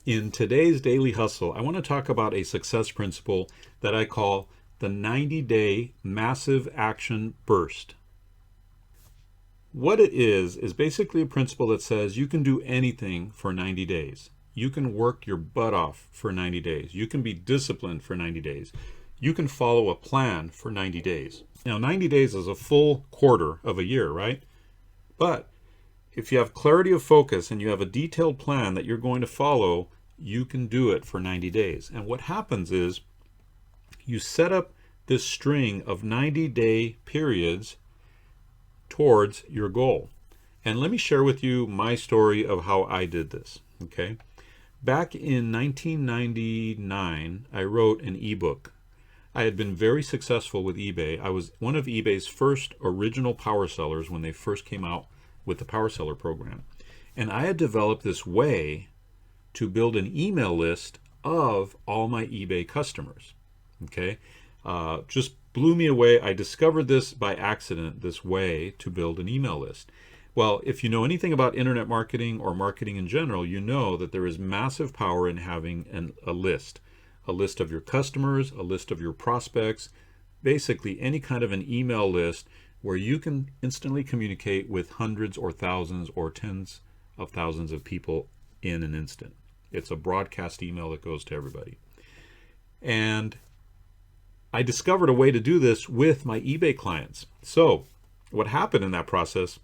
In today's daily hustle, I want to talk about a success principle that I call the 90-day massive action burst. What it is basically a principle that says you can do anything for 90 days. You can work your butt off for 90 days. You can be disciplined for 90 days. You can follow a plan for 90 days. Now, 90 days is a full quarter of a year, right? But if you have clarity of focus and you have a detailed plan that you're going to follow, you can do it for 90 days. And what happens is you set up this string of 90-day periods towards your goal. And let me share with you my story of how I did this. Okay. Back in 1999, I wrote an ebook. I had been very successful with eBay. I was one of eBay's first original power sellers when they first came out with the power seller program. And I had developed this way to build an email list of all my eBay customers. Okay. Just blew me away. I discovered this by accident, this way to build an email list. Well, if you know anything about internet marketing or marketing in general, you know that there is massive power in having a list of your customers, a list of your prospects, basically any kind of an email list where you can instantly communicate with hundreds or thousands or tens of thousands of people in an instant. It's a broadcast email that goes to everybody. And I discovered a way to do this with my eBay clients. So what happened in that process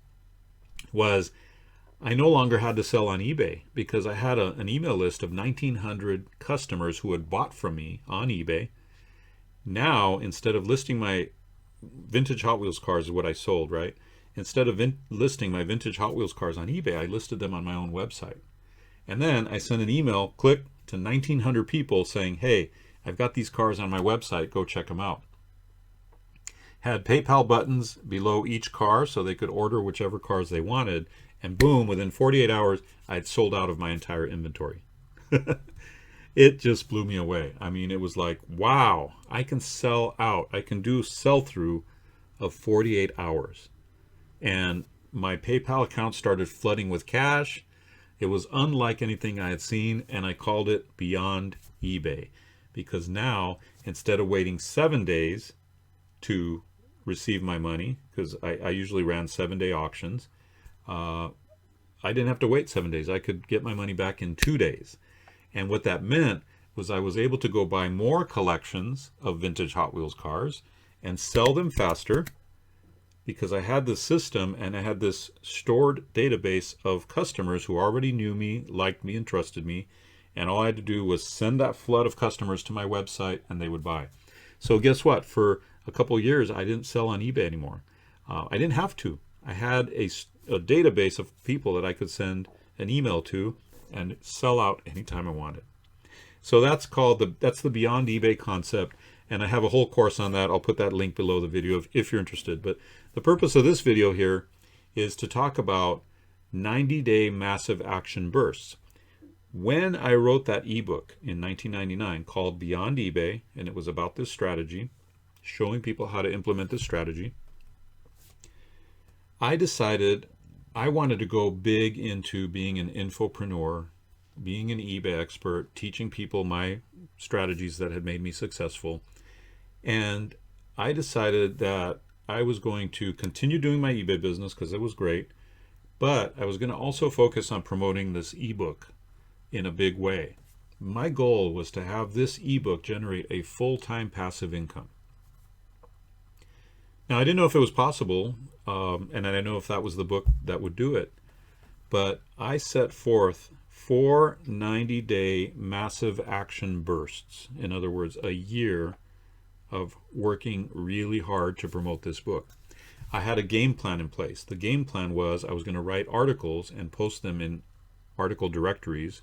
was I no longer had to sell on eBay because I had an email list of 1,900 customers who had bought from me on eBay. Now, instead of listing my vintage Hot Wheels cars is what I sold, right? Instead of listing my vintage Hot Wheels cars on eBay, I listed them on my own website. And then I sent an email, click, to 1,900 people saying, hey, I've got these cars on my website, go check them out. Had PayPal buttons below each car so they could order whichever cars they wanted. And boom, within 48 hours, I had sold out of my entire inventory. It just blew me away. I mean, it was like, wow, I can sell out. I can do sell-through of 48 hours. And my PayPal account started flooding with cash. It was unlike anything I had seen, and I called it Beyond eBay. Because now, instead of waiting 7 days to receive my money, because I usually ran 7-day auctions, I didn't have to wait 7 days. I could get my money back in 2 days. And what that meant was I was able to go buy more collections of vintage Hot Wheels cars and sell them faster because I had this system and I had this stored database of customers who already knew me, liked me, and trusted me. And all I had to do was send that flood of customers to my website and they would buy. So guess what? For a couple of years, I didn't sell on eBay anymore. I didn't have to. I had a database of people that I could send an email to and sell out anytime I wanted. So that's the Beyond eBay concept. And I have a whole course on that. I'll put that link below the video if you're interested. But the purpose of this video here is to talk about 90-day massive action bursts. When I wrote that ebook in 1999 called Beyond eBay, and it was about this strategy, showing people how to implement this strategy, I decided I wanted to go big into being an infopreneur, being an eBay expert, teaching people my strategies that had made me successful. And I decided that I was going to continue doing my eBay business because it was great, but I was going to also focus on promoting this ebook in a big way. My goal was to have this ebook generate a full-time passive income. Now, I didn't know if it was possible, and I didn't know if that was the book that would do it, but I set forth 4 90-day massive action bursts. In other words, a year of working really hard to promote this book. I had a game plan in place. The game plan was I was going to write articles and post them in article directories,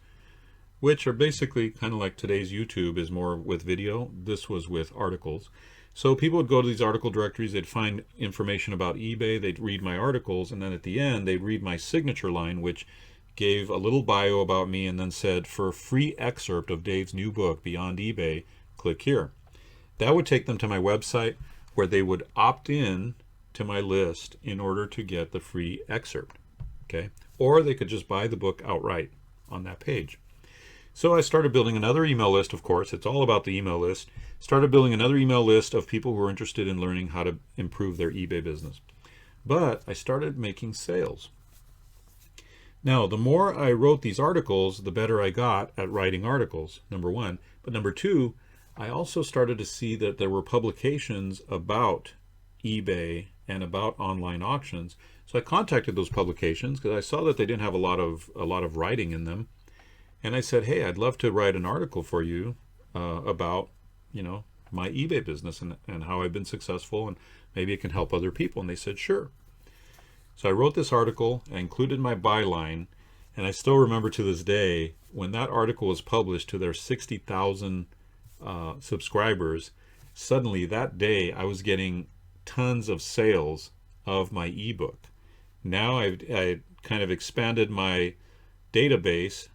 which are basically kind of like today's YouTube is more with video. This was with articles. So people would go to these article directories, they'd find information about eBay, they'd read my articles, and then at the end, they'd read my signature line, which gave a little bio about me and then said, for a free excerpt of Dave's new book, Beyond eBay, click here. That would take them to my website where they would opt in to my list in order to get the free excerpt, okay? Or they could just buy the book outright on that page. So I started building another email list, of course. It's all about the email list. Started building another email list of people who were interested in learning how to improve their eBay business. But I started making sales. Now, the more I wrote these articles, the better I got at writing articles, number one. But number two, I also started to see that there were publications about eBay and about online auctions. So I contacted those publications because I saw that they didn't have a lot of writing in them. And I said, hey, I'd love to write an article for you about, my eBay business and how I've been successful, and maybe it can help other people. And they said, sure. So I wrote this article, I included my byline, and I still remember to this day when that article was published to their 60,000 subscribers. Suddenly that day I was getting tons of sales of my ebook. Now I kind of expanded my database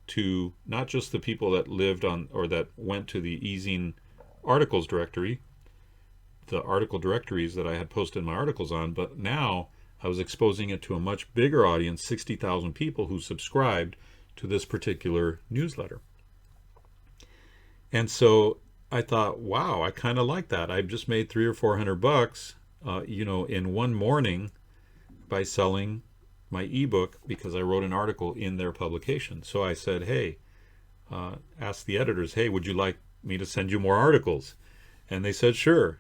to not just the people that lived on or that went to the eZine articles directory, the article directories that I had posted my articles on, but now I was exposing it to a much bigger audience, 60,000 people who subscribed to this particular newsletter. And so I thought, wow, I kind of like that. I've just made $300 or $400, in one morning by selling my ebook because I wrote an article in their publication. So I said, hey, asked the editors, hey, would you like me to send you more articles? And they said, sure.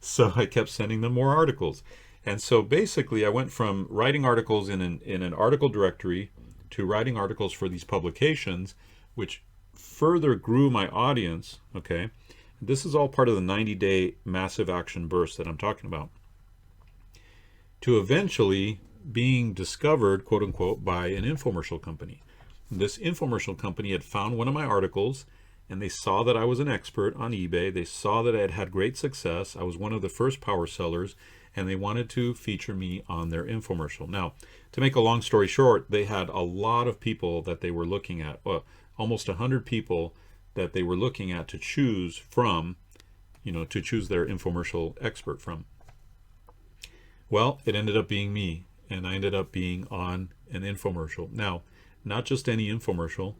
So I kept sending them more articles. And so basically I went from writing articles in an article directory to writing articles for these publications, which further grew my audience. Okay. This is all part of the 90-day massive action burst that I'm talking about, to eventually being discovered, quote unquote, by an infomercial company. This infomercial company had found one of my articles, and they saw that I was an expert on eBay. They saw that I had had great success. I was one of the first power sellers, and they wanted to feature me on their infomercial. Now, to make a long story short, they had a lot of people that they were looking at, almost 100 people that they were looking at to choose from, to choose their infomercial expert from. Well, it ended up being me, and I ended up being on an infomercial. Now, not just any infomercial,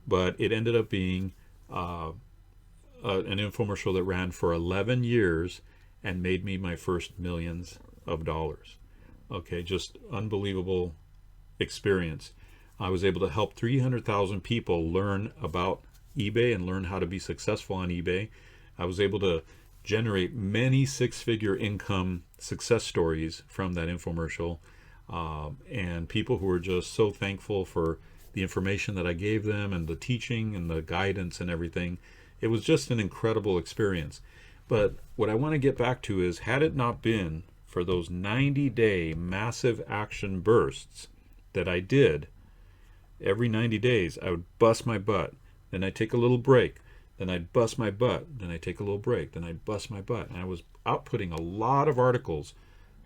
but it ended up being an infomercial that ran for 11 years and made me my first millions of dollars. Okay, just unbelievable experience. I was able to help 300,000 people learn about eBay and learn how to be successful on eBay. I was able to generate many six-figure income success stories from that infomercial, and people who were just so thankful for the information that I gave them and the teaching and the guidance and everything. It was just an incredible experience. But what I want to get back to is, had it not been for those 90-day massive action bursts that I did, every 90 days I would bust my butt, then I'd take a little break, then I'd bust my butt, then I'd take a little break, then I'd bust my butt. And I was outputting a lot of articles,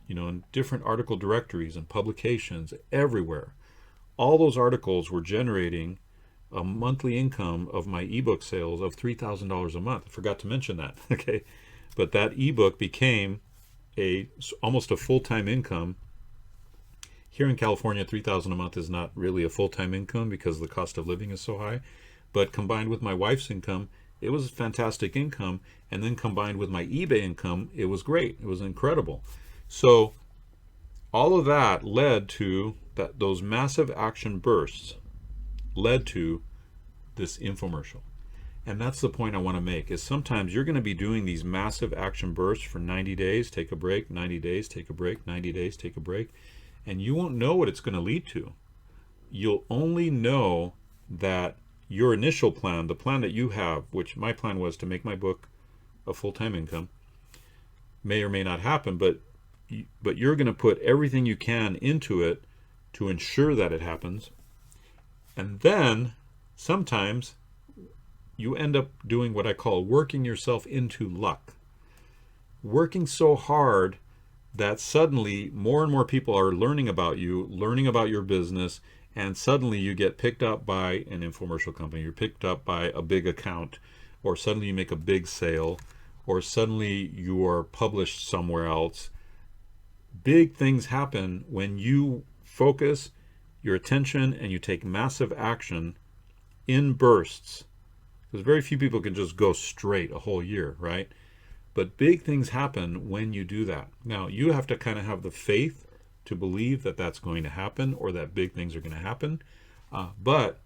in different article directories and publications everywhere. All those articles were generating a monthly income of my ebook sales of $3,000 a month. I forgot to mention that. Okay, but that ebook became almost a full-time income. Here in California, $3,000 a month is not really a full-time income because the cost of living is so high. But combined with my wife's income, it was fantastic income. And then combined with my eBay income, it was great. It was incredible. So all of that led to those massive action bursts led to this infomercial. And that's the point I want to make, is sometimes you're going to be doing these massive action bursts for 90 days, take a break, 90 days, take a break, 90 days, take a break, and you won't know what it's going to lead to. You'll only know that your initial plan, the plan that you have, which my plan was to make my book a full-time income, may or may not happen, but you're going to put everything you can into it to ensure that it happens. And then sometimes you end up doing what I call working yourself into luck. Working so hard that suddenly more and more people are learning about you, learning about your business, and suddenly you get picked up by an infomercial company, you're picked up by a big account, or suddenly you make a big sale, or suddenly you are published somewhere else. Big things happen when you focus your attention and you take massive action in bursts, because very few people can just go straight a whole year, right? But big things happen when you do that. Now, you have to kind of have the faith to believe that that's going to happen, or that big things are going to happen. But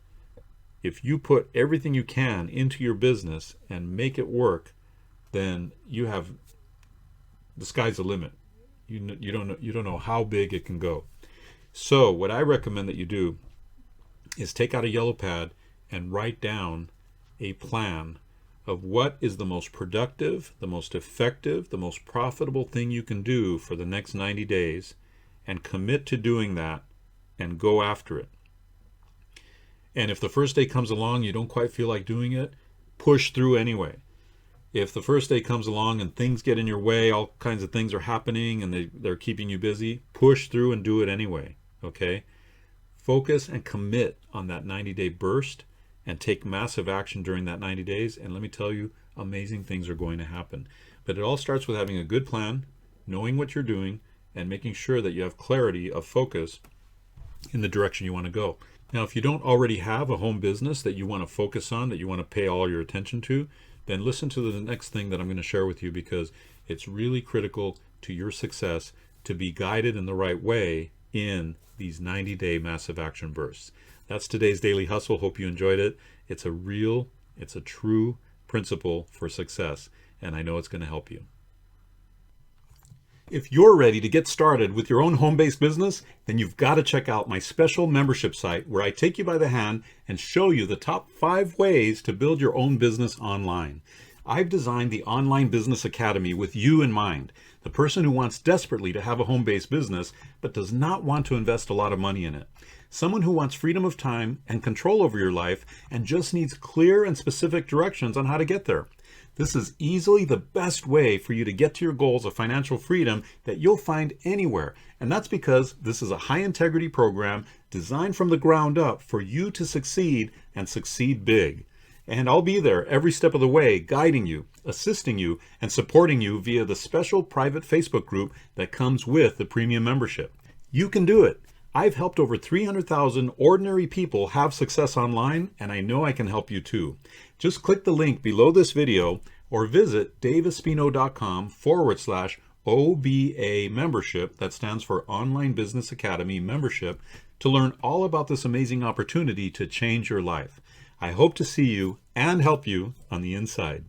if you put everything you can into your business and make it work, then you have, the sky's the limit. You don't know how big it can go. So what I recommend that you do is take out a yellow pad and write down a plan of what is the most productive, the most effective, the most profitable thing you can do for the next 90 days, and commit to doing that and go after it. And if the first day comes along, you don't quite feel like doing it, push through anyway. If the first day comes along and things get in your way, all kinds of things are happening and they're keeping you busy, push through and do it anyway, okay? Focus and commit on that 90-day burst and take massive action during that 90 days. And let me tell you, amazing things are going to happen. But it all starts with having a good plan, knowing what you're doing, and making sure that you have clarity of focus in the direction you want to go. Now, if you don't already have a home business that you want to focus on, that you want to pay all your attention to, then listen to the next thing that I'm going to share with you, because it's really critical to your success to be guided in the right way in these 90-day massive action bursts. That's today's Daily Hustle. Hope you enjoyed it. It's a true principle for success, and I know it's going to help you. If you're ready to get started with your own home-based business, then you've got to check out my special membership site, where I take you by the hand and show you the top 5 ways to build your own business online. I've designed the Online Business Academy with you in mind, the person who wants desperately to have a home-based business but does not want to invest a lot of money in it. Someone who wants freedom of time and control over your life and just needs clear and specific directions on how to get there. This is easily the best way for you to get to your goals of financial freedom that you'll find anywhere. And that's because this is a high integrity program designed from the ground up for you to succeed, and succeed big. And I'll be there every step of the way, guiding you, assisting you, and supporting you via the special private Facebook group that comes with the premium membership. You can do it. I've helped over 300,000 ordinary people have success online, and I know I can help you too. Just click the link below this video or visit daveespino.com/OBA membership, that stands for Online Business Academy membership, to learn all about this amazing opportunity to change your life. I hope to see you and help you on the inside.